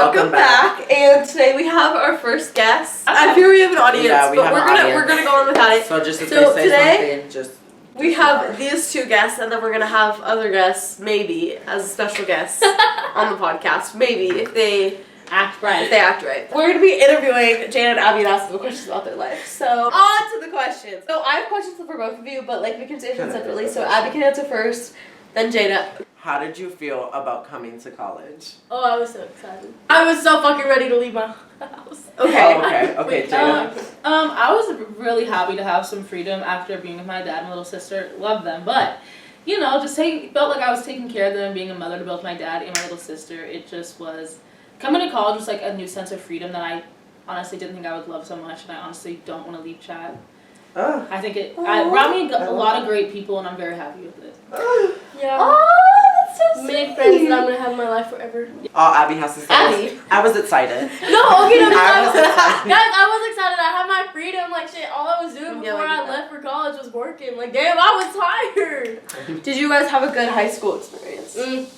Welcome back. And today we have our first guest. I feel we have an audience, but we're gonna go on without it. So just if they say something, just we have these two guests, and then we're gonna have other guests, maybe as special guests on the podcast. Maybe if they act right. We're gonna be interviewing Jada and Abby and asking them questions about their life. So on to the questions. So I have questions for both of you, but like we can answer them separately. So Abby can answer first, then Jada. How did you feel about coming to college? Oh, I was so excited. I was so fucking ready to leave my house. Okay. Okay, Jada. I was really happy to have some freedom after being with my dad and my little sister. Love them, but you know, felt like I was taking care of them and being a mother to both my dad and my little sister. It just was coming to college was like a new sense of freedom that I honestly didn't think I would love so much, and I honestly don't want to leave Chad. I think it brought me a lot of great people, and I'm very happy with it. Yeah. Oh, that's so sweet. Many friends that I'm gonna have in my life forever. All Abby has to say Abby. I was excited. No, okay, no, I was excited. guys, I was excited. I had my freedom, like shit. All I was doing before I left for college was working. Like, damn, I was tired. Did you guys have a good high school experience? It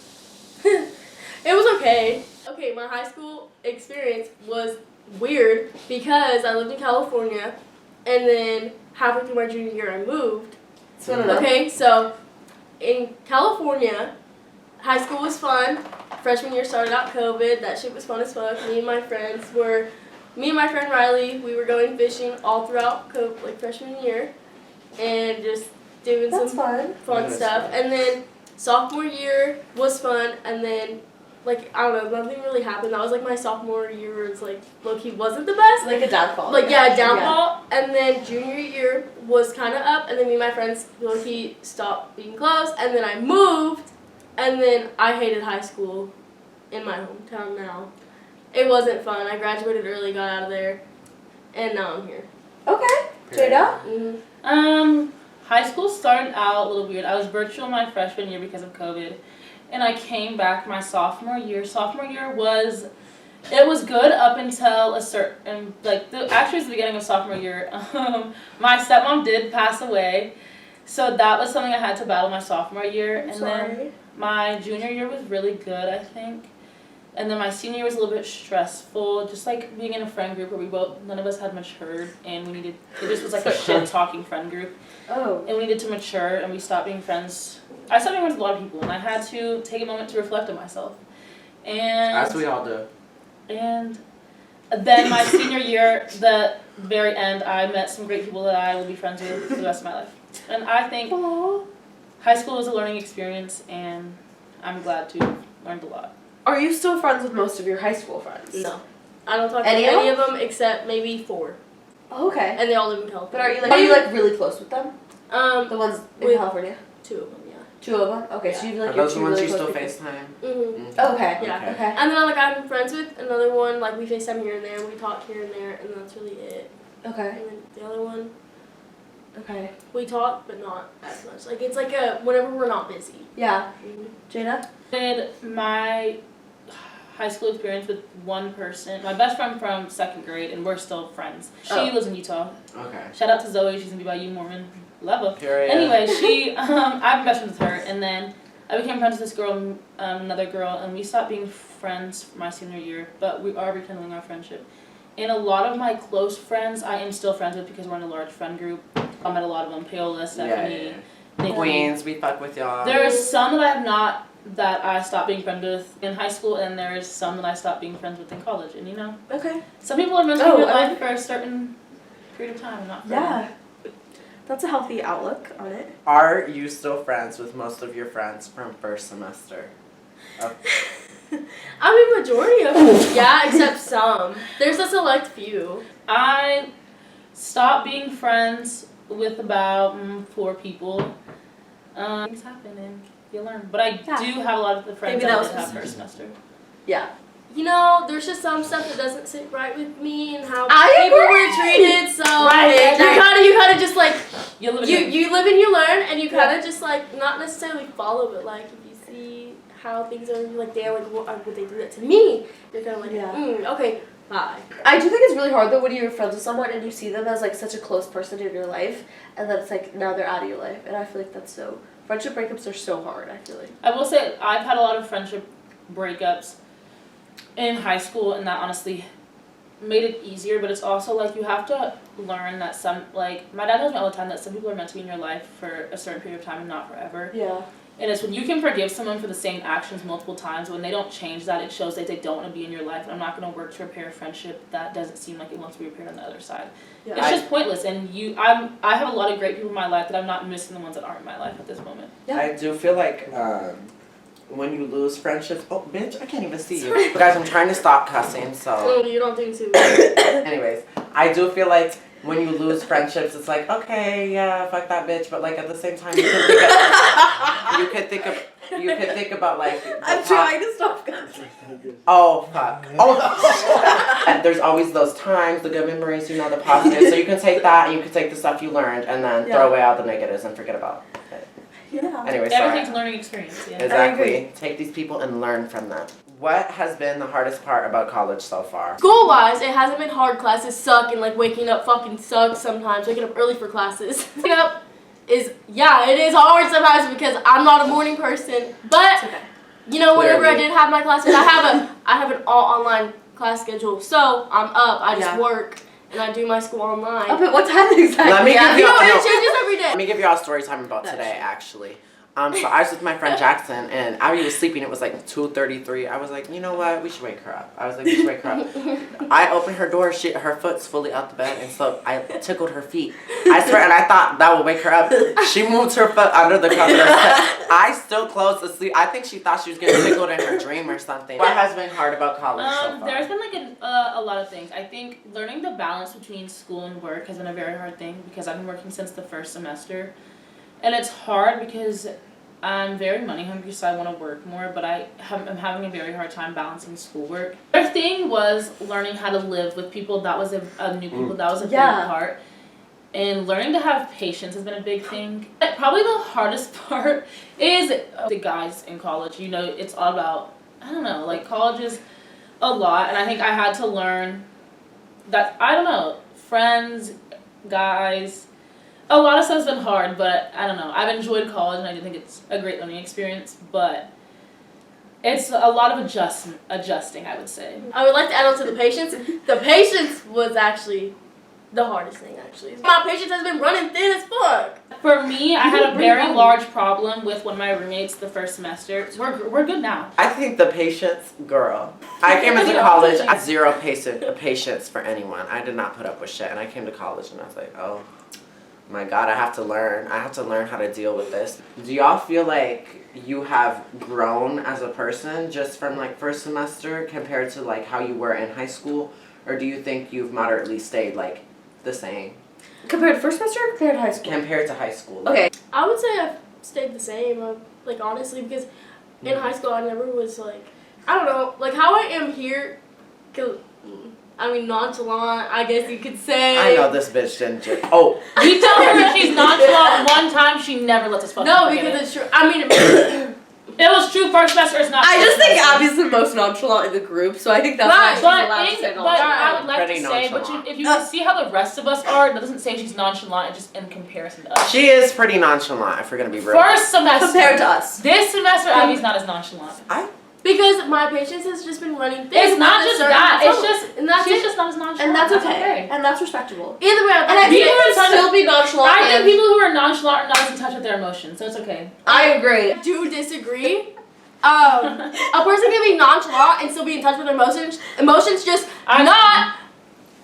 was okay. Okay, my high school experience was weird because I lived in California, and then halfway through my junior year I moved. Okay, so in California, high school was fun. Freshman year started out COVID. That shit was fun as fuck. Me and my friend Riley, we were going fishing all throughout like freshman year, and just doing some fun stuff. And then sophomore year was fun, and then like I don't know, nothing really happened. That was like my sophomore year was like low-key wasn't the best. Like a downfall. Like yeah, downfall. Yeah. And then junior year was kind of up, and then me and my friends low-key stopped being close, and then I moved, and then I hated high school in my hometown now. It wasn't fun. I graduated early, got out of there, and now I'm here. Okay. Jada? High school started out a little weird. I was virtual my freshman year because of COVID. And I came back my sophomore year. Sophomore year was good up until a certain, actually it was the beginning of sophomore year. My stepmom did pass away. So that was something I had to battle my sophomore year. Then my junior year was really good, I think. And then my senior year was a little bit stressful, just like being in a friend group where none of us had matured, and it just was like a shit-talking friend group. Oh. And we needed to mature, and we stopped being friends. I stopped being friends with a lot of people, and I had to take a moment to reflect on myself. And as we all do. And then my senior year, the very end, I met some great people that I will be friends with for the rest of my life. And I think high school was a learning experience, and I'm glad to have learned a lot. Are you still friends with most of your high school friends? No. I don't talk to any of them except maybe 4. Oh, okay. And they all live in California. But are you really close with them? The ones in California? 2 of them, yeah. 2 of them? Okay, so you feel like are you're those two the ones really you still close FaceTime? Mm-hmm. Okay. Yeah. Okay. And then I'm friends with another one, like we FaceTime here and there, and we talk here and there, and that's really it. Okay. And then the other one, we talk, but not as much. Like it's like whenever we're not busy. Yeah. Jada? I did my high school experience with one person, my best friend from 2nd grade, and we're still friends. She lives in Utah. Okay. Shout out to Zoe, she's in BYU Mormon. Love her. Period. Anyway, I've been best friends with her, and then I became friends with this girl, another girl, and we stopped being friends for my senior year, but we are rekindling our friendship. And a lot of my close friends I am still friends with because we're in a large friend group. I met a lot of them, Paola, Stephanie, Nikki. Queens, we fuck with y'all. There's some that I have not, that I stopped being friends with in high school, and there's some that I stopped being friends with in college, and some people are meant to be in your life for a certain period of time, not forever. Yeah. That's a healthy outlook on it. Are you still friends with most of your friends from first semester? I mean, majority of them, yeah, except some. There's a select few. I stopped being friends with about 4 people. Things happen and you learn. But I do have a lot of the friends that I did have first semester. Yeah. You know, there's just some stuff that doesn't sit right with me and how people were treated. So you kind of just like you live and you learn, and you kind of just like not necessarily follow, but like if you see how things are, you're like, damn, like would they do that to me? You're kind of like, okay, bye. I do think it's really hard though when you're friends with someone and you see them as like such a close person in your life, and then it's like now they're out of your life, and I feel like that's so. Friendship breakups are so hard. I feel like. I will say I've had a lot of friendship breakups in high school, and that honestly made it easier, but it's also like you have to learn that some, like, my dad tells me all the time that some people are meant to be in your life for a certain period of time and not forever. Yeah. And it's when you can forgive someone for the same actions multiple times, when they don't change that, it shows that they don't want to be in your life. And I'm not going to work to repair a friendship that doesn't seem like it wants to be repaired on the other side. Yeah. It's just pointless. And I have a lot of great people in my life that I'm not missing the ones that aren't in my life at this moment. Yeah. I do feel like when you lose friendships, oh bitch, I can't even see you. Guys, I'm trying to stop cussing, so. Oh, you don't think so? Anyways, I do feel like when you lose friendships, it's like, okay, yeah, fuck that bitch, but like at the same time, you could think about like. I'm trying to stop cussing. Oh fuck. Oh. And there's always those times, the good memories, you know, the positives. So you can take that, and you can take the stuff you learned, and then throw away all the negatives and forget about it. Yeah. Anyway, sorry. Everything's a learning experience, yeah. Exactly. Take these people and learn from them. What has been the hardest part about college so far? School-wise, it hasn't been hard. Classes suck, and like waking up fucking sucks sometimes. Waking up early for classes. Waking up it is hard sometimes because I'm not a morning person. But Okay. you know, whenever I Clearly. did have my classes, I have an all online class schedule. So I'm up. I just work and I do my school online. Oh, but what time exactly? Let me give You know, No. it changes every day. Let me give you all a story time about That's today, true. actually. So I was with my friend Jackson, and Abby was sleeping. It was like 2:33. I was like, you know what? We should wake her up. I was like, we should wake her up. I opened her door. Her foot's fully out the bed, and so I tickled her feet. I swear, and I thought that would wake her up. She moved her foot under the covers. I still closed to sleep. I think she thought she was getting tickled in her dream or something. What has been hard about college so far? There's been like a lot of things. I think learning the balance between school and work has been a very hard thing because I've been working since the first semester. And it's hard because I'm very money hungry, so I want to work more, but I'm having a very hard time balancing schoolwork. The thing was learning how to live with people. That was a new people. That was a big part. And learning to have patience has been a big thing. Probably the hardest part is the guys in college. You know, it's all about, I don't know, like college is a lot, and I think I had to learn that, I don't know, friends, guys, a lot of stuff's been hard, but I don't know. I've enjoyed college, and I do think it's a great learning experience, but it's a lot of adjusting, I would say. I would like to add on to the patience. The patience was actually the hardest thing, actually. My patience has been running thin as fuck. For me, I had a very large problem with one of my roommates the first semester. So we're good now. I think the patience, girl. I came into college, I had zero patience for anyone. I did not put up with shit, and I came to college, and I was like, oh my God, I have to learn. I have to learn how to deal with this. Do y'all feel like you have grown as a person just from like first semester compared to like how you were in high school, or do you think you've moderately stayed like the same Compared to first semester or compared to high school? compared to high school? Like, Okay. I would say I've stayed the same, like honestly, because in high school I never was like, I don't know, like how I am here, nonchalant, I guess you could say. I know this bitch didn't just. Oh. We tell her that she's nonchalant one time, she never lets us fucking No, forget because it. it's true. I mean, It was true first semester, it's not I first just think semester. Abby's the most nonchalant in the group, so I think that's Right, why she's But, allowed to say but nonchalant. I would like Pretty to say, nonchalant. if you can see how the rest of us are, that doesn't say she's nonchalant, it's just in comparison to us. She is pretty nonchalant, if we're gonna be real. First semester. Compared to us. This semester, Abby's not as nonchalant. because my patience has just been running thin. It's not at a just certain that, it's level. just, and that's she's it. just not as nonchalant. And that's okay. And that's respectable. Either way, And I think People you are can still be nonchalant. I think and- people who are nonchalant are not as in touch with their emotions, so it's okay. I agree. I do disagree. A person can be nonchalant and still be in touch with their emotions. Emotions just not.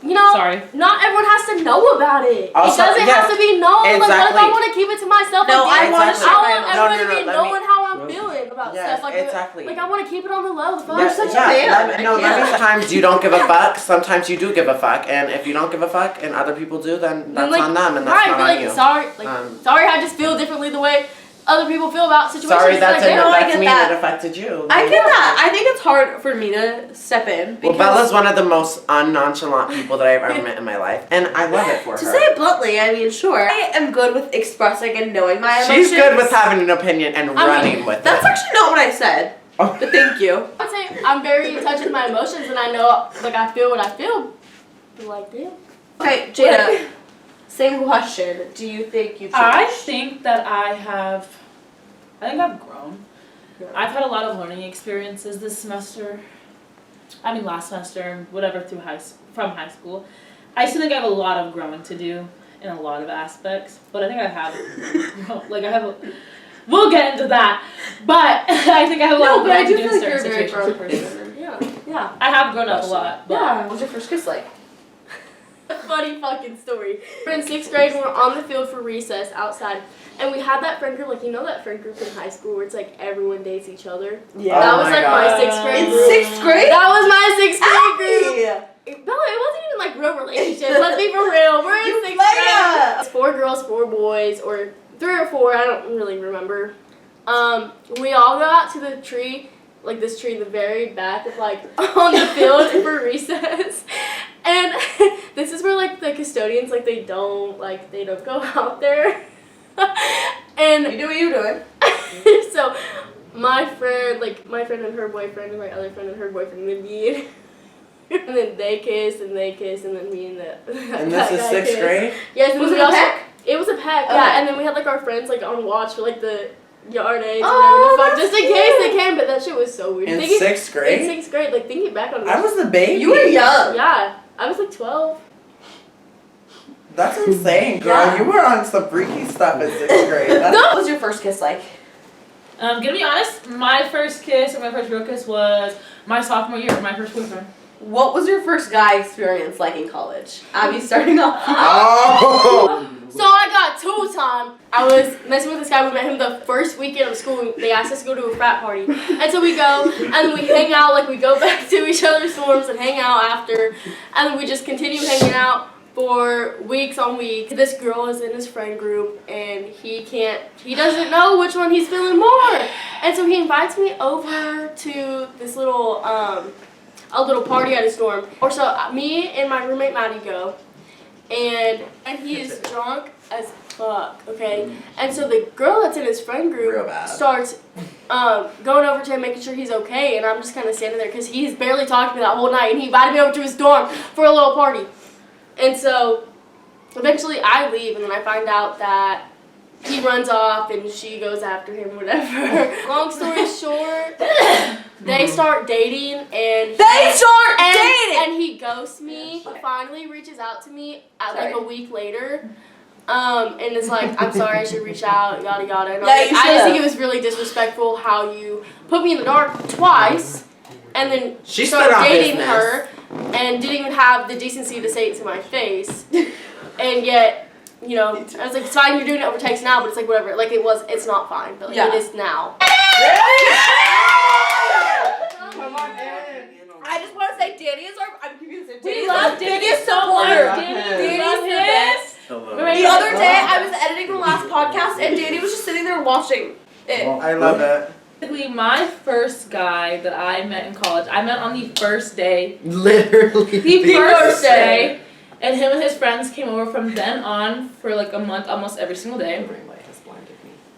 You know, Sorry. not everyone has to know about it. Also, it doesn't yeah, have to be known. Like, what if exactly. I want to keep it to myself? No, like, I want to Exactly. share I my want emotions. everyone to be let me- knowing how I'm feeling about Yes, stuff. Like, exactly. Like, I want to keep it on the low. The fuck. You're such a man. Sometimes you don't give a fuck, sometimes you do give a fuck, and if you don't give a fuck and other people do, then that's like, on them and that's right, not but on like, you. sorry, I just feel differently the way other people feel about situations. Sorry, that like, didn't no, I affect get me, that. it affected you. I get that. I think it's hard for me to step in. Well, Because Bella's one of the most unnonchalant people that I've ever met in my life, and I love it for to her. say it bluntly, I mean, sure. I am good with expressing and knowing my emotions. She's good with having an opinion and running with That's it. actually not what I said. Oh. But thank you. I would say I'm very in touch with my emotions, and I know, like, I feel what I feel. But, like, damn. Okay, Jada. Same question. Do you think you've I changed? think that I think I've grown. Yeah. I've had a lot of learning experiences this semester. last semester, whatever, from high school, I still think I have a lot of growing to do in a lot of aspects, but I think I have, we'll get into that, but I think I have a lot of but I growing do to do feel in like certain you're a very situations. grown person. Yeah. I have grown up a lot, but Yeah. What was your first kiss like? Funny fucking story. We're in 6th grade and we're on the field for recess outside. And we had that friend group, like, you know that friend group in high school where it's like everyone dates each other? Yeah. That Oh was my like God. my 6th grade In group. 6th grade? That was my 6th grade group. Yeah. No, it wasn't even like real relationships. Let's be for real. We're in You 6th play grade. ya. It's 4 girls, 4 boys, or 3 or 4. I don't really remember. We all go out to the tree, like this tree in the very back of like on the field for recess. And this is where like the custodians like they don't go out there. And You do what you're doing. so my friend and her boyfriend and my other friend and her boyfriend and me and then they kissed and then me and And this is 6th grade? Yes, and Was then it we a also, peck? It was a peck, Okay. yeah, and then we had like our friends like on watch for like the yard aids Oh, and whatever the fuck, that's just in case they cute. came, but that shit was so weird. In Thinking- 6th grade? In 6th grade, like thinking back on I was the baby. You were young. Yeah, I was like 12. That's insane, girl. Yeah. You were on some freaky stuff in 6th grade. That's What was your first kiss like? gonna be honest, my first kiss or my first real kiss was my sophomore year with my first boyfriend. What was your first guy experience like in college? Abby, starting off. Oh! So I got 2 times. I was messing with this guy. We met him the first weekend of school. They asked us to go to a frat party. And so we go, and then we hang out, like we go back to each other's dorms and hang out after. And then we just continue hanging out for weeks on weeks. This girl is in his friend group, and he doesn't know which one he's feeling more. And so he invites me over to this little, a little party at his dorm. Or so me and my roommate Maddie go. And he's drunk as fuck, okay? And so the girl that's in his friend Real group bad. starts going over to him, making sure he's okay, and I'm just kind of standing there because he's barely talked to me that whole night, and he invited me over to his dorm for a little party. And so eventually I leave, and then I find out that he runs off and she goes after him, whatever. Long story short, they start dating, and and he ghosts me. Finally reaches out to me at like a week later. And it's like, I'm sorry, I should reach out, yada yada. And Yeah, you I just think should've. it was really disrespectful how you put me in the dark twice, and then She start stood on dating business. her, and didn't even have the decency to say it to my face. And yet, you know, I was like, it's fine, you're doing it over text now, but it's like whatever. Like it's not fine, but like Yeah. it is now. Come on in. I just want to say Danny is I'm giving you the same. We love Danny biggest so supporter. much. Danny, We love Danny's the him. best. Hello. The other day, I was editing the last podcast, and Danny was just sitting there watching it. I love it. Basically, my first guy that I met in college, I met on the first day. Literally. The first first day. And him and his friends came over from then on for like a month, almost every single day.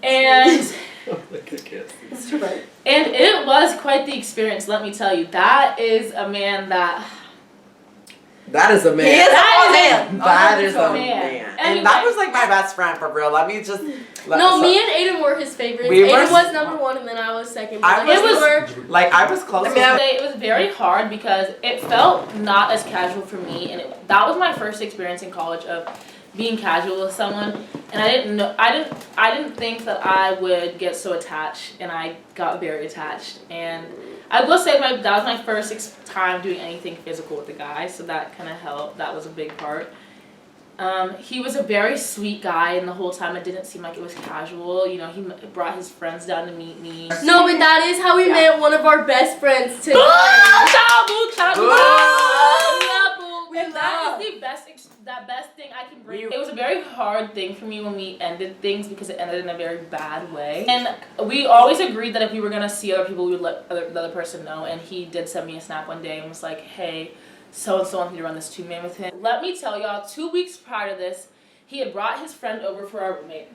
And It's too bright. and it was quite the experience, let me tell you. That is a man that That is a man. He is a That man. That is a Man. man. Anyway. And that was like my best friend for real. Let me just. No, me and Aiden were his favorites. We were Aiden was number 1, and then I was second. I Like, was- we were- Like I was close. I mean, to it was very hard because it felt not as casual for me, and that was my first experience in college of being casual with someone, and I didn't think that I would get so attached, and I got very attached. And I will say that was my first time doing anything physical with a guy, so that kind of helped. That was a big part. He was a very sweet guy, and the whole time it didn't seem like it was casual. You know, he brought his friends down to meet me. No, but that is how we met one of our best friends today. Shout out, Book! Shout out, Book! Book! We love Book. We And that love. is the best thing I can bring. It was a very hard thing for me when we ended things because it ended in a very bad way. And we always agreed that if we were gonna see other people, we would let the other person know. And he did send me a snap one day and was like, "Hey, so and so wants me to run this 2-man with him." Let me tell y'all, 2 weeks prior to this, he had brought his friend over for our roommate.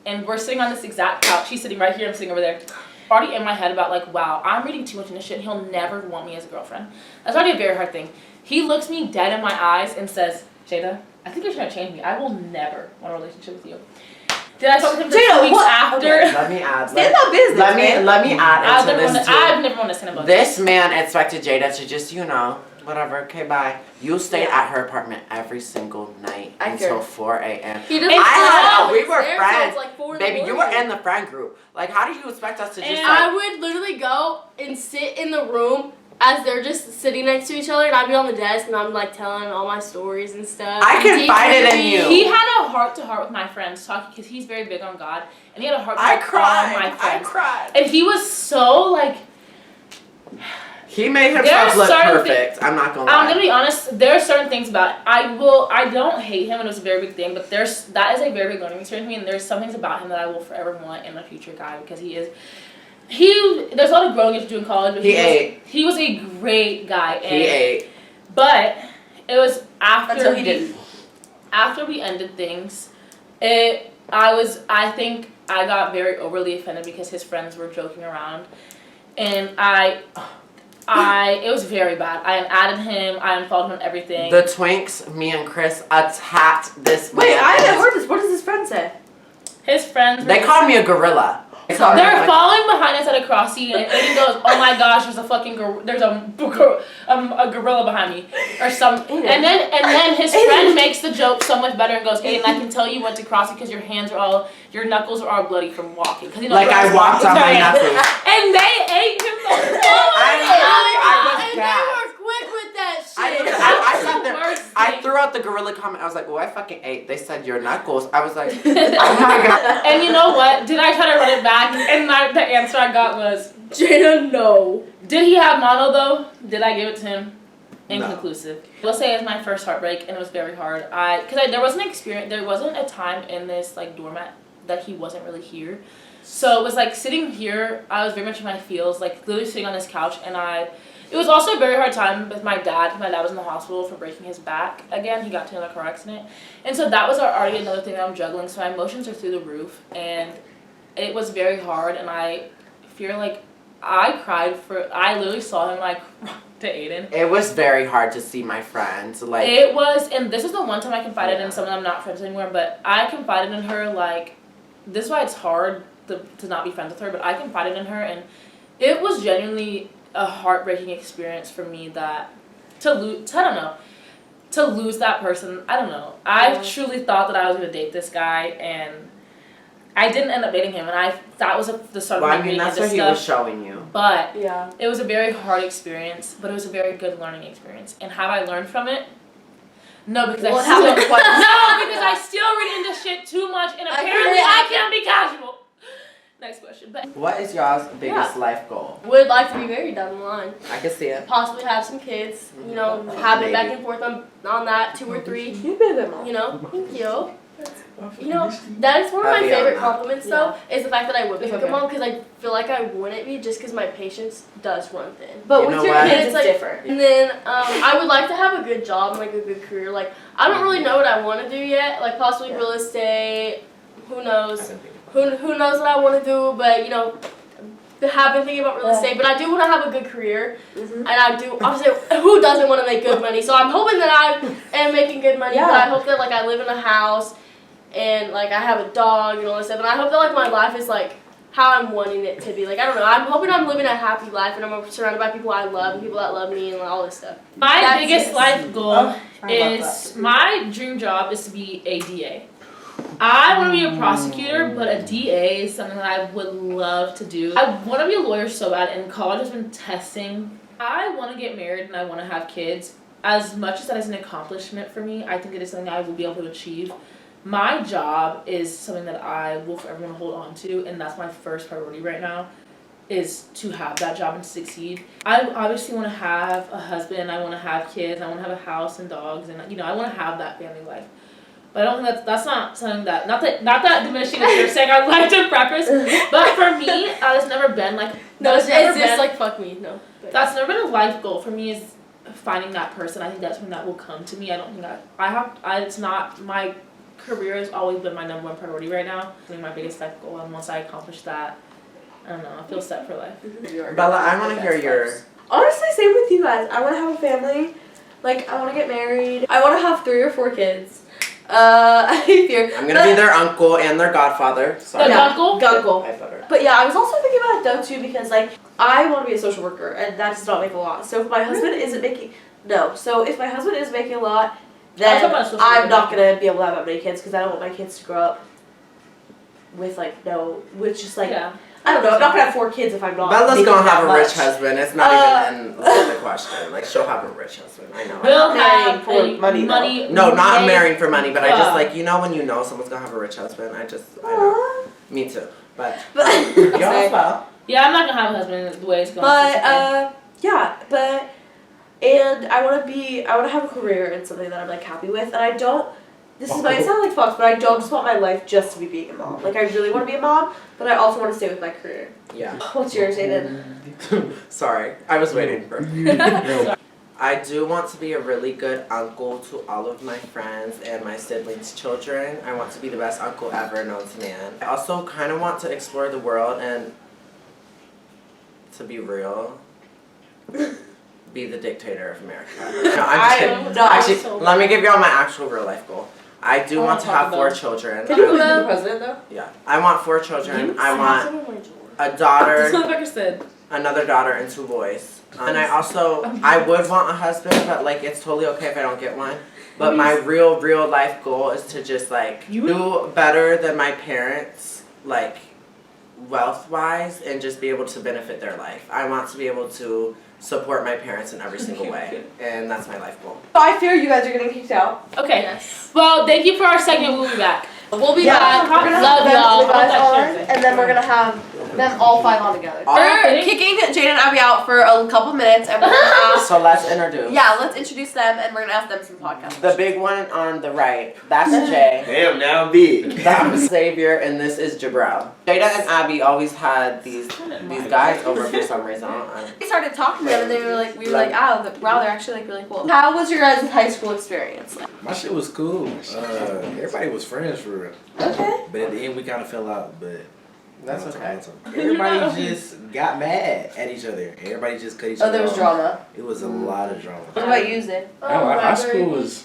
And we're sitting on this exact couch. He's sitting right here, I'm sitting over there. Already in my head about like, wow, I'm reading too much into shit. He'll never want me as a girlfriend. That's already a very hard thing. He looks me dead in my eyes and says, "Jada, I think you're trying to change me. I will never want a relationship with you." Did I talk to him for Jada, 2 weeks what? after? Okay. Let me add. Stand on business, man. Let me add into this too. I've never wanted to stand above This man expected Jada to just, whatever, okay, bye. You stayed Yeah. at her apartment every single night I until heard. 4 a.m. He doesn't we were there friends. till like 4 in the Baby, you were morning. in the friend group. Like, how do you expect us to just, And like, I would literally go and sit in the room as they're just sitting next to each other, and I'd be on the desk and I'm like telling all my stories and stuff. I confided in you. He had a heart-to-heart with my friends talking because he's very big on God, and he had a heart-to-heart with all my friends. cried. And he was so like. He made There himself are look certain perfect. I'm not gonna I'm lie. gonna be honest. There are certain things about it. I don't hate him, and it was a very big thing. But that is a very big learning experience for me, and there's some things about him that I will forever want in a future guy because there's a lot of growing you have to do in college. But he was a great guy. And, He ate. But it was after Until he didn't. After we ended things, I think I got very overly offended because his friends were joking around, and it was very bad. I added him. I unfollowed him on everything. The Twinks, me and Chris attacked this Wait, man. I haven't heard this. What does his friend say? His friends. They called me a gorilla. They called me They're like- following behind us at a crossing, and Aiden goes, "Oh my gosh, there's a fucking a gorilla behind me," or something. And then his friend makes the joke so much better and goes, "Aiden, I can tell you went to crossing because your knuckles are all bloody from walking." Because Like I walked on my knuckles. And they ate him the whole I was and gassed. they were quick with that I shit. sat there. Worst I thing. threw out the gorilla comment. I was like, "Well, I fucking ate." They said your knuckles. I was like, "Oh my god." And you know what? Did I try to run it back? And the answer I got was, Jada, no. did he have mono though? Did I give it to him? No. Inconclusive. Let's say it was my first heartbreak, and it was very hard. There wasn't a time in this like doormat that he wasn't really here. So it was like sitting here, I was very much in my feels, like literally sitting on this couch, and it was also a very hard time with my dad. My dad was in the hospital for breaking his back again. He got into another car accident. And so that was already another thing that I'm juggling. So my emotions are through the roof. And it was very hard. And I feel like I literally saw him like to Aiden. It was very hard to see my friends. Like It was, and this is the one time I confided in someone I'm not friends anymore, but I confided in her, like, this is why it's hard to not be friends with her, but I confided in her, and it was genuinely a heartbreaking experience for me to lose that person. I don't know. I truly thought that I was going to date this guy, and I didn't end up dating him, and that was the start of well, me I mean, getting that's into what he stuff. was showing you. But Yeah. it was a very hard experience, but it was a very good learning experience. And have I learned from it? No, because Well, it I still happened twice. no, because I still read into shit too much, and apparently I can't be casual. Next question, but What is y'all's biggest life goal? Would like to be married down the line. I can see it. Possibly have some kids. You know, have it back Maybe. and forth on that, 2 or 3. You've been a good mom. You know, thank you. You know, that is one of my I'll be on favorite that. compliments though, is the fact that I would be a It's good okay. mom, because I feel like I wouldn't be just because my patience does run thin. But You with know your what? kids, It's it's like- different. And then I would like to have a good job and like a good career. Like I don't really know what I want to do yet. Like possibly Yeah. real estate. Who knows? Who knows what I want to do? But you know, have been thinking about real Yeah. estate. But I do want to have a good career, Mhm. and I do obviously. Who doesn't want to make good money? So I'm hoping that I am making good money. Yeah. But I hope that like I live in a house, and like I have a dog and all this stuff. And I hope that like my life is like how I'm wanting it to be. Like I don't know. I'm hoping I'm living a happy life, and I'm surrounded by people I love and people that love me and all this stuff. my That's biggest it. life goal I love is my dream job is to be a DA. I want to be a prosecutor, but a DA is something that I would love to do. I want to be a lawyer so bad, and college has been testing. I want to get married and I want to have kids. As much as that is an accomplishment for me, I think it is something I will be able to achieve. My job is something that I will forever want to hold on to, and that's my first priority right now, is to have that job and to succeed. I obviously want to have a husband, I want to have kids, I want to have a house and dogs, and you know, I want to have that family life. But I don't think that's not something that not that diminishing that you're saying I'd like to preface, but for me, that's never been like No, it's never just been- like fuck me. No. But- that's never been a life goal for me, is finding that person. I think that's when that will come to me. I don't think it's not, my career has always been my number one priority right now. I think my biggest life goal, and once I accomplish that, I don't know, I feel set for life. Bella, I want to hear your. Honestly, same with you guys. I want to have a family. Like, I want to get married. I want to have 3 or 4 kids. I fear. I'm gonna be their uncle and their godfather. Sorry. The Gunkle? Gunkle. I better. But yeah, I was also thinking about it though too because like I want to be a social worker and that does not make a lot. So if my husband isn't making so if my husband is making a lot, then talking about social I'm not worker. gonna be able to have that many kids because I don't want my kids to grow up with with just like Yeah. I don't know. I'm not gonna have 4 kids if I'm not. Bella's making gonna that have a much. rich husband. It's not even in the question. Like she'll have a rich husband. I know. We'll marrying have for a money, though. No, not made- marrying for money, but I just Yeah. like when you know someone's gonna have a rich husband. I know. Me too. But But you as well. Yeah, I'm not gonna have a husband the way it's going. and I want to have a career in something that I'm like happy with, and I don't. This might sound like Fox, but I don't just want my life just to be being a mom. Like I really want to be a mom, but I also want to stay with my career. Yeah. What's yours, Aiden? Sorry, I was waiting for. I do want to be a really good uncle to all of my friends and my siblings' children. I want to be the best uncle ever known to man. I also kind of want to explore the world and, to be real, be the dictator of America. No, I'm just kidding. I'm not. Actually, let me give y'all my actual real life goal. I do I want wanna to talk have 4 about- children. Can you believe you're the president though? Yeah, I want 4 children. I want a That's daughter, what Becker said. another daughter, and 2 boys. And I would want a husband, but like it's totally okay if I don't get one. But my real life goal is to just like do better than my parents, like wealth wise, and just be able to benefit their life. I want to be able to support my parents in every single way, and that's my life goal. So I fear you guys are getting kicked out. Okay. Yes. Well, thank you for our segment. We'll be back. We'll be Yeah, back. we're gonna Love have y'all. the guys Love that on, shit. and then we're gonna have them all 5 on together. Alright. We're kicking Jane and Abby out for a couple minutes, and we're gonna ask. So let's introduce. Yeah, let's introduce them, and we're gonna ask them some podcast. The big one on the right, that's Jay. Damn, now I'm big. That's Xavier, and this is Jabril. Jada and Abby always had these guys over for some reason. We started talking to them, and they were like, wow, they're actually like really cool. How was your guys' high school experience? My shit was cool. Everybody was friends for real. Okay. But at the end, we kind of fell out. But That's okay. Everybody just got mad at each other. Everybody just cut each Oh, other there was off. drama. It was a lot of drama. What about you, Zay? High school was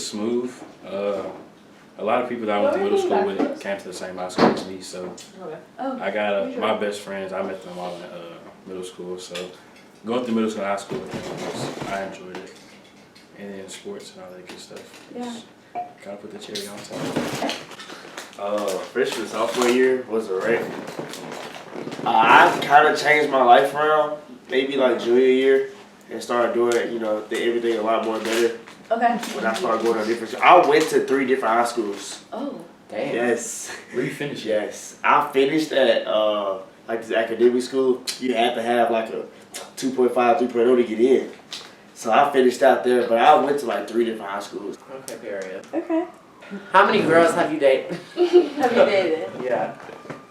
smooth. A lot of people that I went to middle school with came to the same high school as me, so Oh. I got my best friends. I met them all in middle school, so going through middle school and high school with them I enjoyed it. And then sports and all that good stuff. Yeah. Kind of put the cherry on top. Freshman, sophomore year was a wreck. I kind of changed my life around, maybe like junior year, and started doing, everything a lot more better Okay. when I started going on different. I went to 3 different high schools. Oh. Damn. Yes. Where you finished? Yes. I finished at like this academic school. You had to have like a 2.5, 3.0 to get in. So I finished out there, but I went to like 3 different high schools. Okay, period. Okay. How many girls have you dated? Have you dated? Yeah.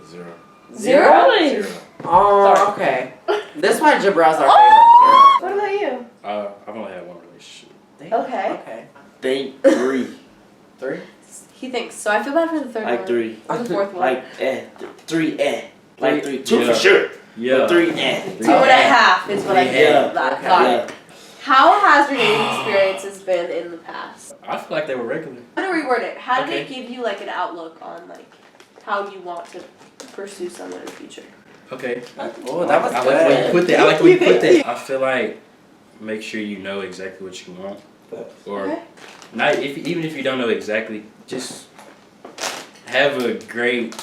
0. Zero? Really? 0. Oh, okay. This why Jabril's our What about you? I've only had one relationship. favorite. Okay. Okay. Think 3. 3? He thinks so. I feel bad for the third Like one. 3. Or the fourth one. Like 3 Like 3. 2 Yeah. for sure. Yeah. But 3 2 and a half is what I Yeah. get. That. Okay. Got it. Yeah. How has your dating experiences been in the past? I feel like they were regular. I'm gonna reword it. How did it Okay. give you like an outlook on like how you want to pursue someone in the future? Okay. Oh, that was I like the way you good. put that. I like the way you put that. I feel like make sure you know exactly what you want, or Okay. not even if you don't know exactly, just have a great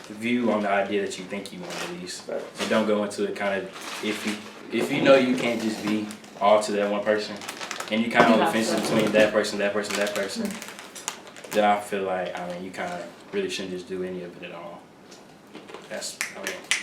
view on the idea that you think you want at least, and don't go into it kind of if you know you can't just be all to that one person, and you kind of on the fence between that person, then I feel like you kind of really shouldn't just do any of it at all. That's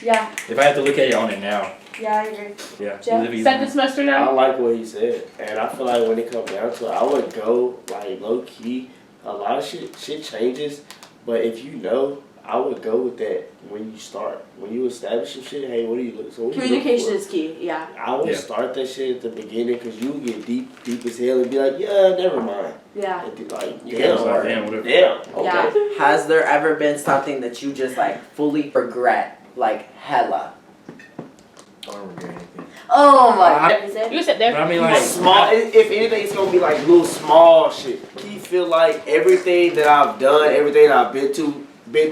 Yeah. if I have to look at it on it now, Yeah, I agree. yeah. Jeff? Live easy. Second semester I now? like what he said, and I feel like when it comes down to it, I would go like low key. A lot of shit changes, but if you know, I would go with that when you start. When you establish some shit, hey, what do you look for? Communication is key. Yeah. I would Yeah. start that shit at the beginning because you get deep as hell and be like, yeah, never mind. Yeah. And be like, You can just like, damn, whatever. damn, okay. Yeah. Has there ever been something that you just like fully regret, like hella? I don't regret anything. Oh my. You can sit there. But I mean, like, Small. If anything, it's gonna be like little small shit. He feel like everything that I've done, everything that I've been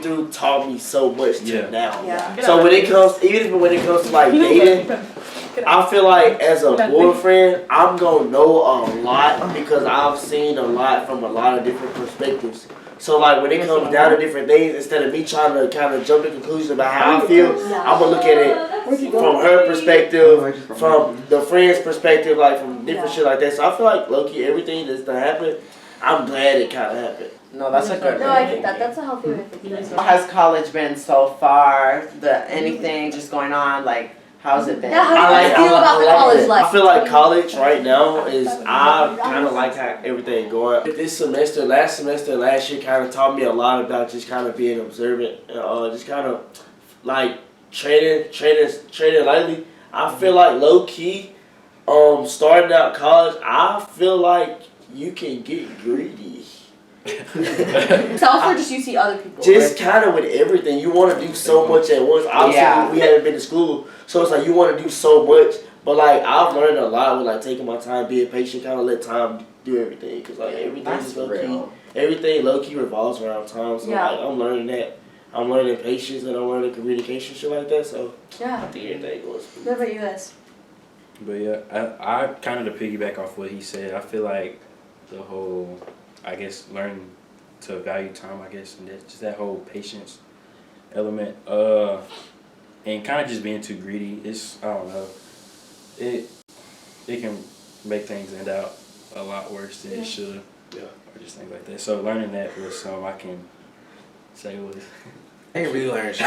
through, taught me so much to Yeah. now. Yeah. So when it comes to like dating, I feel like as a boyfriend, I'm gonna know a lot because I've seen a lot from a lot of different perspectives. So like when it comes down to different things, instead of me trying to kind of jump to conclusions about how I feel, I'm gonna look at it from her perspective, from the friend's perspective, like from different shit like that. So I feel like low-key everything that's gonna happen, I'm glad it kind of happened. No, that's a good No, way I of get that. thinking. That's a healthy way of thinking. How has college been so far? Anything just going on? Like, how's it been? Yeah, how do you feel about the college life? I feel like college right now is, I kind of like how everything going. This semester, last year kind of taught me a lot about just kind of being observant, just kind of like trading lightly. I feel like low key, starting out college, I feel like you can get greedy. Self or just you see other people? Just kind of with everything. You want to do so much at once. Obviously, Yeah. we haven't been to school, so it's like you want to do so much. But like I've learned a lot with like taking my time, being patient, kind of let time do everything. Cause like everything That's is low key. real. Everything low key revolves around time. So Yeah. like I'm learning that. I'm learning patience and I'm learning communication, shit like that. So I Yeah. think everything goes. What about you guys? But yeah, I kind of to piggyback off what he said. I feel like the whole, I guess, learning to value time, I guess, and just that whole patience element, and kind of just being too greedy. It's, I don't know, it can make things end out a lot worse than it should. Yeah. Or just things like that. So learning that was something I can say was. I ain't really learned shit.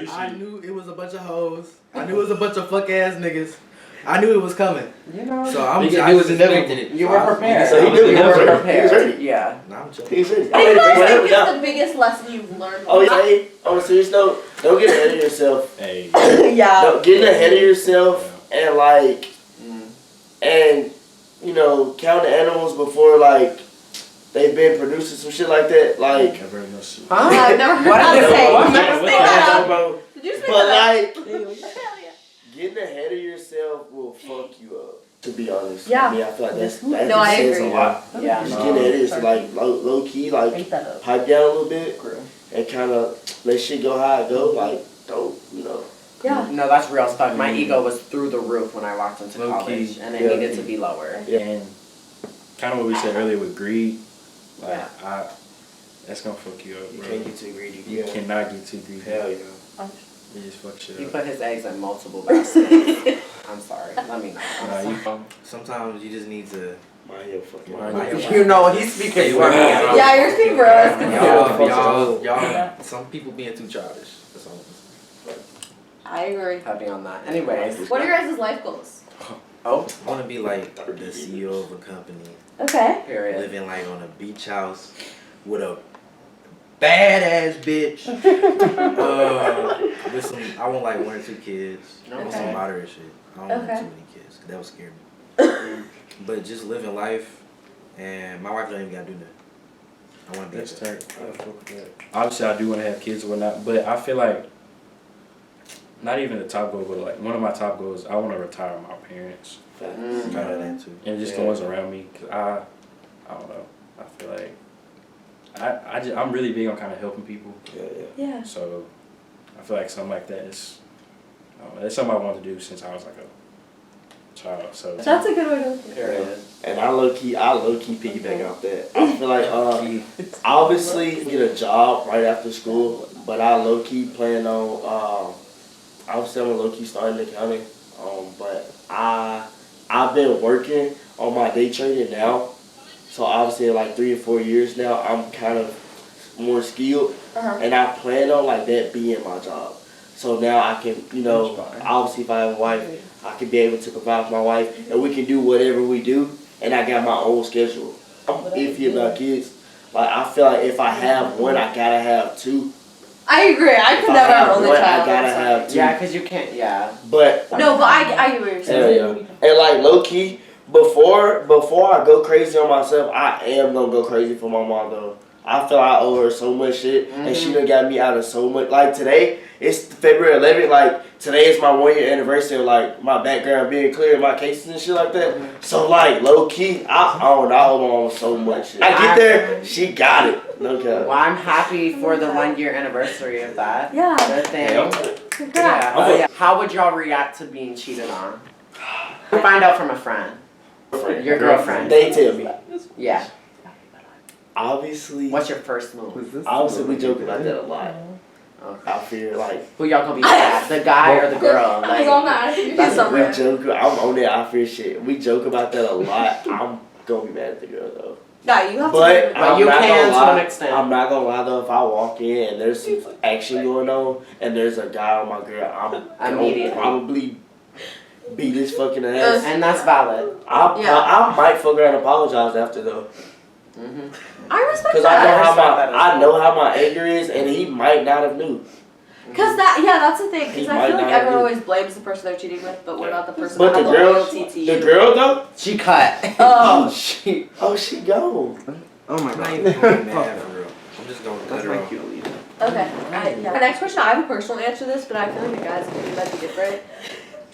I knew it was a bunch of hoes. I knew it was a bunch of fuck ass niggas. I knew it was coming. You know, So you I was expecting it. were prepared. So he knew You he was were ready. prepared. He was ready. Yeah. Nah, I'm joking. He's ready. What do you guys Whatever, think yeah. is the biggest lesson you've learned? Oh, hey, on a serious note, don't get ahead of yourself. Hey. Yeah. No, getting ahead of yourself and like, and you know, count the animals before like they've been producing some shit like that. Like, Never heard no shit. Huh? Yeah, I've never heard What that is it? say. What? You never What say the that. hell? bro. Did you say But that? like, getting ahead of yourself will fuck you up. To be honest. Yeah. I mean, I feel like that No, I says agree. a lot. Yeah. Just getting ahead of yourself, like low key, like Make that up. pipe down a little bit and kind of let shit go how it go. Like, don't, you know. Yeah. No, that's real stuff. My ego was through the roof when I walked into Low college, key. and it Yeah. needed to be lower. Yeah. And kind of what we said earlier with greed, like Yeah. that's gonna fuck you up, You bro. can't get too greedy. You cannot get too greedy. Hell yeah. You just fuck shit He up. put his eggs in multiple baskets. I'm sorry. Let me Nah, know. you, Sometimes you just need to. My head fucking. Mind You know, he's speaking for me. Yeah, you're speaking for us. Y'all, some people being too childish. That's all. I agree. Heavy on that. Anyways. What are your guys' life goals? Oh, I want to be like the CEO of a company, Okay. period. living like on a beach house with a badass bitch. With some, I want like 1 or 2 kids. I want Okay. some moderate shit. I don't want Okay. too many kids. 'Cause that would scare me. But just living life, and my wife don't even gotta do nothing. I want to be that's there. tight. Obviously, I do want to have kids or whatnot, but I feel like not even the top goal, but like one of my top goals, I want to retire my parents Mm. Kind of that too. and just the ones around me. Cause I don't know. I feel like I'm really big on kind of helping people. Yeah. So I feel like something like that is, I don't know, that's something I wanted to do since I was like a child. So That's a good way to look at it. Period. And I low key piggyback off that. I feel like obviously get a job right after school, but I low key plan on obviously I'm low key starting accounting. But I've been working on my day trading now. So obviously in like 3 or 4 years now I'm kind of more skilled, and I plan on like that being my job. So now I can, you know, obviously if I have a wife, I can be able to provide for my wife, and we can do whatever we do, and I got my own schedule. I'm iffy about kids. Like I feel like if I have one, I gotta have 2. I agree. I If could I never have have only one, child. I gotta have 2. Yeah, because you can't, yeah. But No, but I get what you're hell saying. yeah. And like low key, before I go crazy on myself, I am gonna go crazy for my mom though. I feel I owe her so much shit, and she done got me out of so much. Like today, it's February 11th. Like today is my 1 year anniversary of like my background being clear in my cases and shit like that. So like low key, I hold on so much shit. I get there, she got it. No cap. Well, I'm happy for the 1 year anniversary of that. Yeah. Good thing. Congrats. Yeah. Oh, yeah. How would y'all react to being cheated on? Find out from a friend. Your girlfriend. They tell me. Yeah. Obviously, What's your first move? obviously we joke about that a lot. Okay. I feel like Who y'all gonna be mad? The guy or the girl? Because Like, I'm not asking you That's something. we joke. I'm on that I fear shit. We joke about that a lot. I'm gonna be mad at the girl though. No, you have But to. I'm you not can gonna to an lie. extent. I'm not gonna lie though. If I walk in and there's some action going on and there's a guy on my girl, I'm Immediately. gonna probably beat his fucking ass. and that's valid. I might fuck around and apologize after though, Mm-hmm. I respect cause that. I know how my anger is, and he might not have knew. Because that's the thing. He Because I might feel like not everyone do. always blames the person they're cheating with, but what about the person But that the has girl- loyalty to you? The girl though, She cut. Oh. she. she gone. Oh my god. I'm not even gonna be mad for real. I'm just gonna cut That's her my off. cue to leave. Okay. My next question, I have a personal answer to this, but I feel like the guys might be different.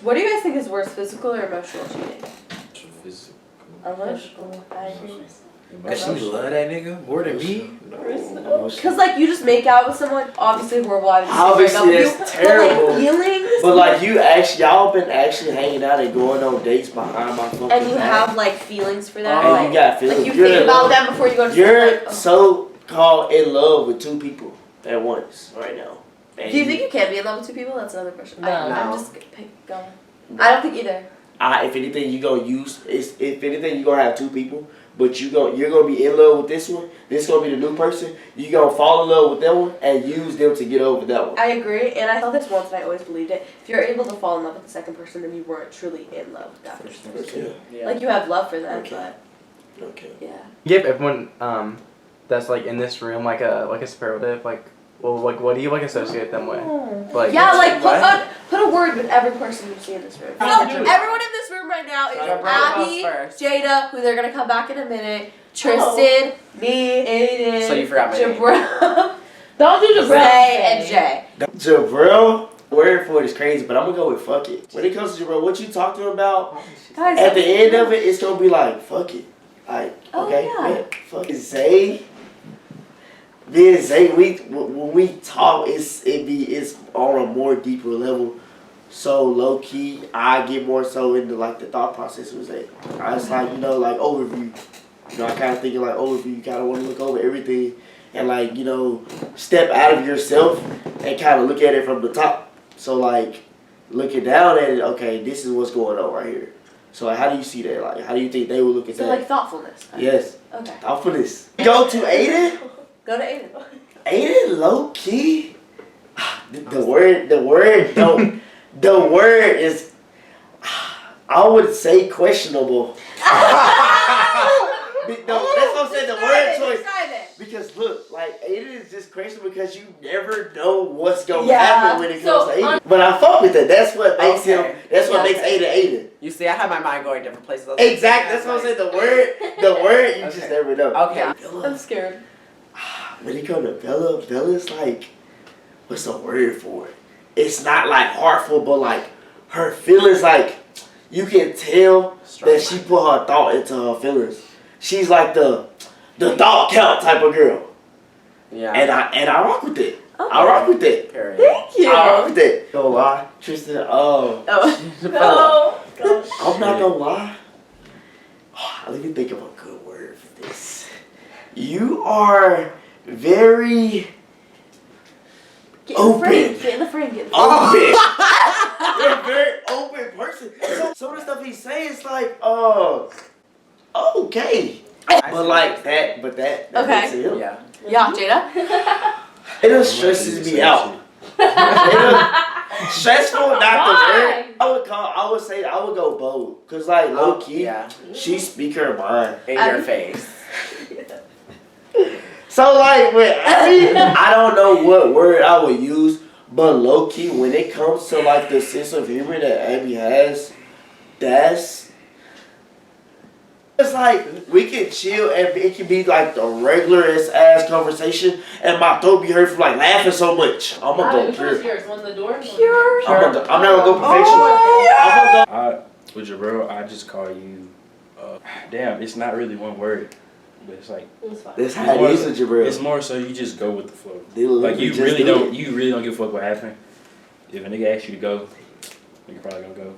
What do you guys think is worse, physical or emotional cheating? Physical. Emotional. I agree. Cause she love that nigga more than me. Because like you just make out with someone, obviously horrible. Obviously, that's But terrible. like feelings, But like y'all been actually hanging out and going on dates behind my fucking and you back. have like feelings for them. And like, you got feelings. like you You're think in about love. them before you go to sleep. You're Like, oh. so called in love with two people at once right now. And Do you think you can be in love with two people? That's another question. No. I'm just going. I don't think either. if anything, you gonna use if anything, you gonna have two people, but you're gonna be in love with this one. This gonna be the new person. You gonna fall in love with that one and use them to get over that one. I agree, and I saw this once, and I always believed it. If you're able to fall in love with the second person, then you weren't truly in love with that person. Yeah. Like you have love for them, Okay. but Okay. yeah. Give everyone that's like in this room like a superlative, like what do you like associate them with? Like Yeah, like What? put a word with every person you see in this room. So everyone in this room right now is Deborah Abby, goes first. Jada, who they're gonna come back in a minute, Tristan, me, Aiden, So you forgot my name. Jabril, Don't do the Ray, and Jay. Jabril, word for it is crazy, but I'm gonna go with fuck it. When it comes to Jabril, what you talking about? Guys, At the end of it, it's gonna be like fuck it. Like Oh, okay, yeah. fuck it. Zay. Me and Zay, when we talk, it's on a more deeper level. So low key, I get more so into like the thought process with Zay. I was like, like overview. I kind of thinking like overview. You kind of want to look over everything and like step out of yourself and kind of look at it from the top. So like looking down at it, okay, this is what's going on right here. So like, how do you see that? Like, how do you think they would look at So that? like thoughtfulness. Yes, Okay. thoughtfulness. Go to Aiden. Go to Aiden. Aiden low key. The word don't. The word is. I would say questionable. No, that's what I'm saying. The word choice. Describe it. Because look, like Aiden is just questionable because you never know what's gonna Yeah. happen when it comes So, to Aiden. But I fuck with that. That's what makes Okay. him. That's what Yeah. makes Aiden Aiden. You see, I had my mind going different places. I was like, Exactly. That's what I'm saying. The word you just Okay. never know. Okay. Yeah. Bella, I'm scared. when it comes to Bella's like, what's the word for it? It's not like heartful, but like her feelings, like you can tell that she put her thought into her feelings. She's like the thought count type of girl, Yeah. and I rock with it. I Okay. rock with it. Period. Thank you. I rock with it. Don't lie, Tristan. Oh. Bella. Gosh. I'm not gonna lie. Let me think of a good word for this. You are very Get in the Open. frame. Get in the frame. Get in the frame. open. You're a very open person. So some of the stuff he's saying is like, okay. But like that, that Okay. makes him. Yeah. Yeah, Jada. It just stresses me out. Stressful, not the Why? word. I would say I would go bold. Cause like low key, Yeah. she speak her mind. In I- your face. So like with Abby, I don't know what word I would use, but low key when it comes to like the sense of humor that Abby has, that's It's like we can chill and it can be like the regular ass conversation, and my throat be hurt from like laughing so much. I'm gonna go Which one is pure. yours? One the door? Pure. I'm not gonna go perfection. Oh, I'm gonna With Jabril, I just call you. Damn, it's not really one word, but it's like It's fine. go. That's how it is with Jabril. it's more so you just go with the flow. They Like you just really do don't it. you really don't give a fuck what happened. If a nigga asks you to go, nigga probably gonna go.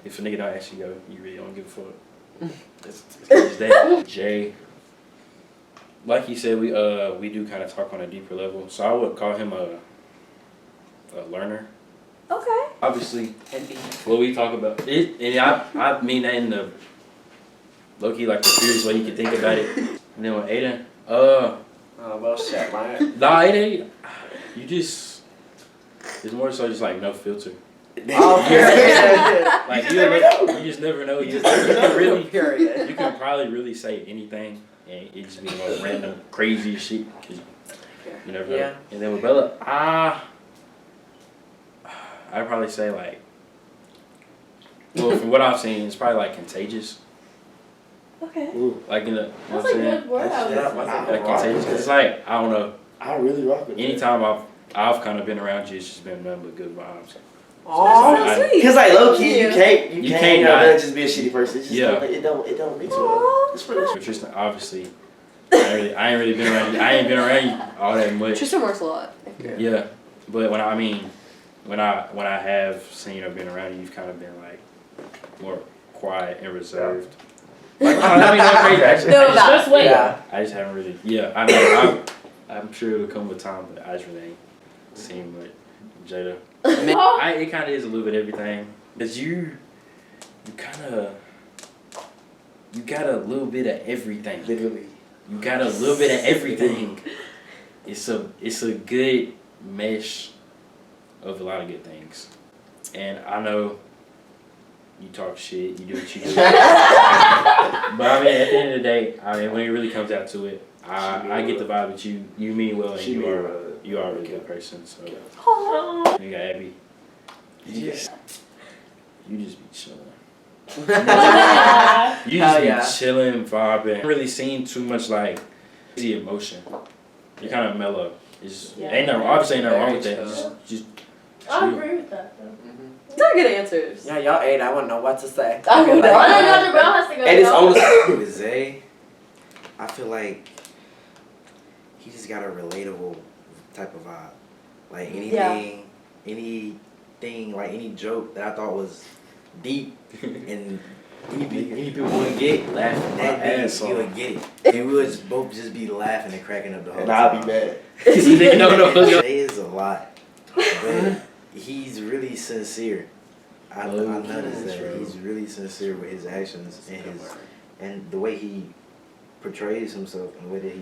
If a nigga don't ask you to go, you really don't give a fuck. It's that. Jay, like you said, we do kind of talk on a deeper level. So I would call him a learner. okay. Obviously, what we talk about it, and I mean that in the low key like the serious way you can think about it. And then with Aiden, Oh well, shit, man. nah, Aiden, you just it's more so just like no filter. Oh, period. Like you just never know. You just can never know, really, period. you can probably really say anything, and it just be the most random, crazy shit. 'Cause you never know. Yeah. And then with Bella, I'd probably say like, well, from what I've seen, it's probably like contagious. Okay. Ooh, Like in the, you know That's what a I'm saying? good word. I would That's- say. that's- Like contagious. 'Cause it's like I don't know. I really rock with Anytime I've kind of been around you, it's just been nothing but good vibes. Oh, So sweet. Cause like low key, you Thank can't You can't not not. just be a shitty person. It's just Yeah. it don't mix well. Aw. It's really So Tristan, obviously, I ain't really been around you. I ain't been around you all that much. Tristan works a lot. Yeah, but when I have seen or been around you, you've kind of been like more quiet and reserved. Like, I mean, not crazy. Actually, No, I just- about- Just wait. yeah. I just haven't really. Yeah, I mean, I'm sure it'll come with time, but I just really ain't seen what Jada. It kind of is a little bit of everything. Cause you got a little bit of everything. literally. You got a little bit of everything. It's a good mesh of a lot of good things. And I know you talk shit, you do what you do. But I mean, at the end of the day, I mean, when it really comes out to it, I get the vibe that you mean well and She you mean are well. you are a really good person. So Aw. you got Abby. You just be chilling. You just Hell be yeah. chilling, vibing. I haven't really seen too much like crazy emotion. You're kind of mellow. It's Yeah. ain't no obviously ain't nothing wrong with Very that. Just I chill. agree with that though. These are good answers. Yeah, y'all ate. I wouldn't know what to say. I would know. I don't know. Jabril has to go. And it's y'all. only With Zay, I feel like he just got a relatable type of vibe. Like anything, like any joke that I thought was deep and any people wouldn't get, laughing that my deep, ass he off. would get it. And we would both just be laughing and cracking up the whole and time. I'll be mad. No. Zay is a lot, but he's really sincere. I noticed that he's really sincere with his actions and the way he portrays himself and the way that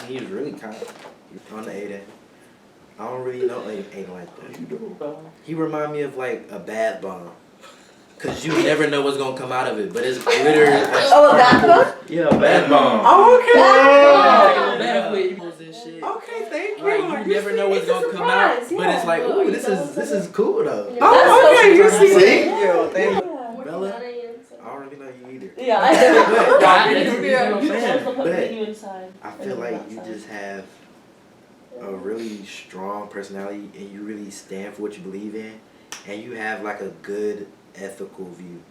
he was really kind of on the Aiden. I don't really know Aiden like that. He remind me of like a bath bomb. Cause you never know what's gonna come out of it, but it's literally Oh, a bath one? Yeah, bad bomb. Oh, okay. Wow. bath and shit. Okay, thank you. Like you never know what's It's a gonna come out, surprise, but it's like, yeah. ooh, this is cool though. Oh, okay. You see. See? Thank you. Thank you. Bella? 9 a.m., so- I don't really know you either. Yeah, I know. God, that's what Yeah. I'm saying. Also put But you inside. I feel like you just have a really strong personality and you really stand for what you believe in and you have like a good ethical view.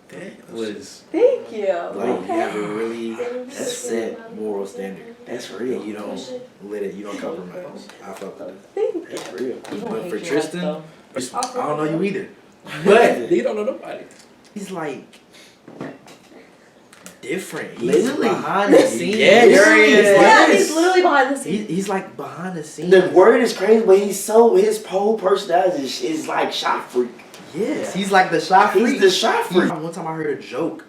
That was Thank you. Like you have a Okay. really set moral standard. That's And real. you don't compromise. I fuck with it. Thank you. That's real. But for Tristan, I Awesome. don't know you either. But you don't know nobody. he's like different. He's Literally. behind the scenes. Yes. There he is. Yeah, he's literally behind the scenes. He's like behind the scenes. The word is crazy, but his whole personality is like shot freak. Yes, he's like the shot freak. He's the shot freak. One time I heard a joke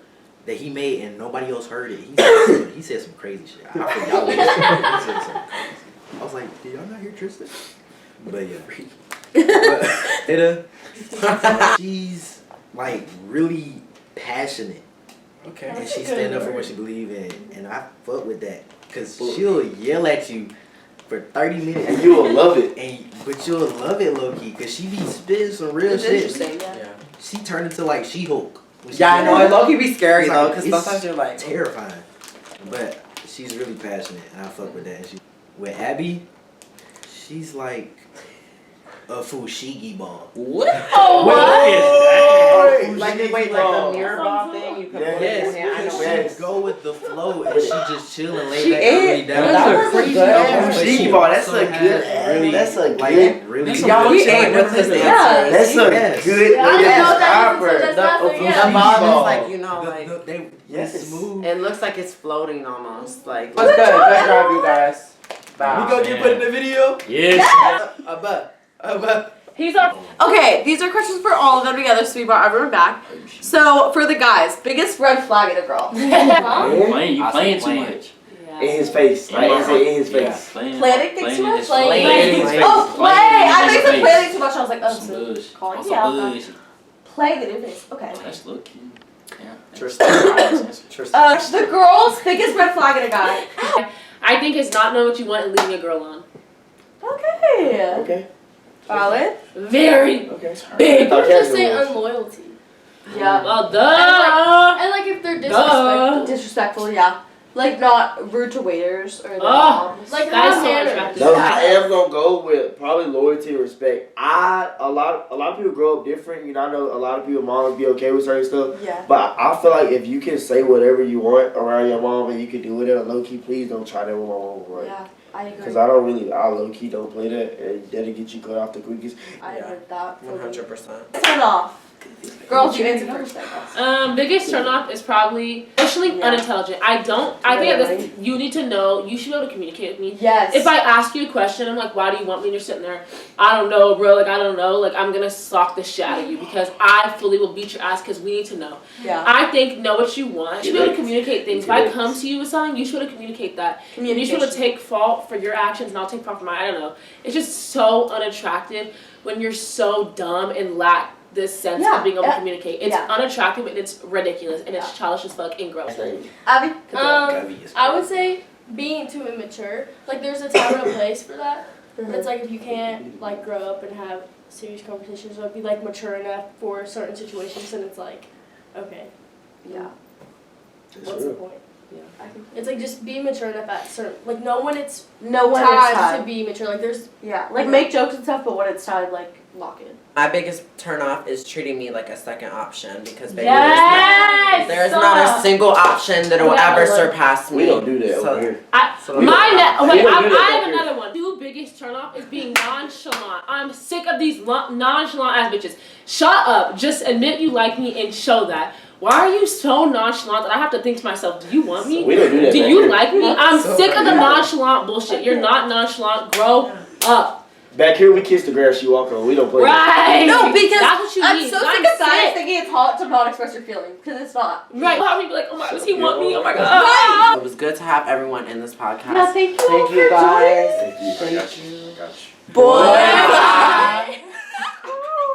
that he made and nobody else heard it. He said some crazy shit. I forgot what he said. He said something crazy. I was like, did y'all not hear Tristan? But yeah. But, she's like really passionate Okay. and she stand up for what she believe in, and I fuck with that because she'll yell at you for 30 minutes And you will love it. but you'll love it low key because she be spitting some real It's shit. interesting, yeah. Yeah. She turned into like She-Hulk. Yeah, I know. It low-key be scary It's though, like- because it's sometimes you're like, terrifying. But she's really passionate, and I fuck with that. And with Abby, she's like a fushigi bomb. What? Oh, What? like Fushigi wait, bomb. like the mirror ball thing. You can put it in here. I know. She go with the flow, and she just chill and lay She back is. and really down. That That's was a a crazy good ass one. Fushigi bomb, that's a good. Really, That's a like good. really. That's Y'all, we Yeah. ate with his answers. Yeah. That's a Yes. good. Yeah, I don't know yes, that opera. is, so that's not The fair, yeah. The bomb is ball. like, you know, like they Yes. smooth. it looks like it's floating almost. Like what's good? Good job, you guys. Wow. We gonna get put in the video. Yes. Above. He's our. Okay, these are questions for all of them together, so we brought everyone back. So for the guys, biggest red flag in a girl. You playing too much. In his face. Like, is it in his face? Playing Planning too much? his Like- playing Playing his his face. Oh, play! Playing I his think it's face. planning too much. I was like, oh, Some so bush. calling Some you out. bush. Play the new face. Okay. That's low key. Yeah. Tristan. The girl's biggest red flag in a guy. I think it's not knowing what you want and leading a girl on. Okay. Okay. Valid. Very Okay. big. Okay. Just say unloyalty. Yeah. Well, duh. And like if they're disrespectful. Disrespectful, yeah. Like not rude to waiters or their Oh, moms. like that have manners. No, I am gonna go with probably loyalty and respect. A lot of people grow up different. You know, I know a lot of people moms be okay with certain stuff. Yeah. But I feel like if you can say whatever you want around your mom and you can do it low key, please don't try that with my mom, right? Yeah, I agree. Because I low key don't play that, and that'll get you cut off the quickest. I heard that. 100%. Turn off. Girls, you answer first, I guess. Biggest turn off is probably emotionally Yeah. unintelligent. I think at this, Really? you need to know, you should be able to communicate with me. Yes. If I ask you a question, I'm like, why do you want me? And you're sitting there, I don't know, bro. Like, I don't know. Like, I'm going to sock the shit out of you because I fully will beat your ass because we need to know. Yeah. I think know what you want. You should be able to communicate things. If I Correct. come to you with something, you should be able to communicate that. And you should be able to take fault for your actions and I'll take fault for mine. I don't know. It's just so unattractive when you're so dumb and lack this sense Yeah, of being able yeah, to communicate. It's yeah. unattractive and it's ridiculous and it's childish as fuck and gross. Abby? I would say being too immature. Like there's a time and a place for that. Mm-hmm. It's like if you can't like grow up and have serious conversations or be like mature enough for certain situations, and it's like, okay, Yeah. what's the point? Yeah, it's like just be mature enough at certain like know when it's No one is time to time. be mature. Like there's Yeah. Like make jokes and stuff, but when it's time, like lock in. My biggest turn off is treating me like a second option because baby, yes. there's not a single option that will Yeah, ever but- surpass me. We don't do that So- over here. so My We wait, don't do that I have back here. another one. Two biggest turn off is being nonchalant. I'm sick of these nonchalant ass bitches. Shut up. Just admit you like me and show that. Why are you so nonchalant that I have to think to myself, do you want me? We don't do that. Do back you here. like me? I'm So sick of the funny. nonchalant bullshit. You're not nonchalant. Grow up. Back here, we kiss the grass you walk on. We don't play. Right. No, because that's what you I'm need. so I'm sick of guys sick. thinking it's hot to not express your feelings, because it's not. Right. I'll be like, oh my, does he want me? Oh my Right. god. It was good to have everyone in this podcast. Yeah, thank you all Thank you for guys. joining. Thank you. I got you. Boy.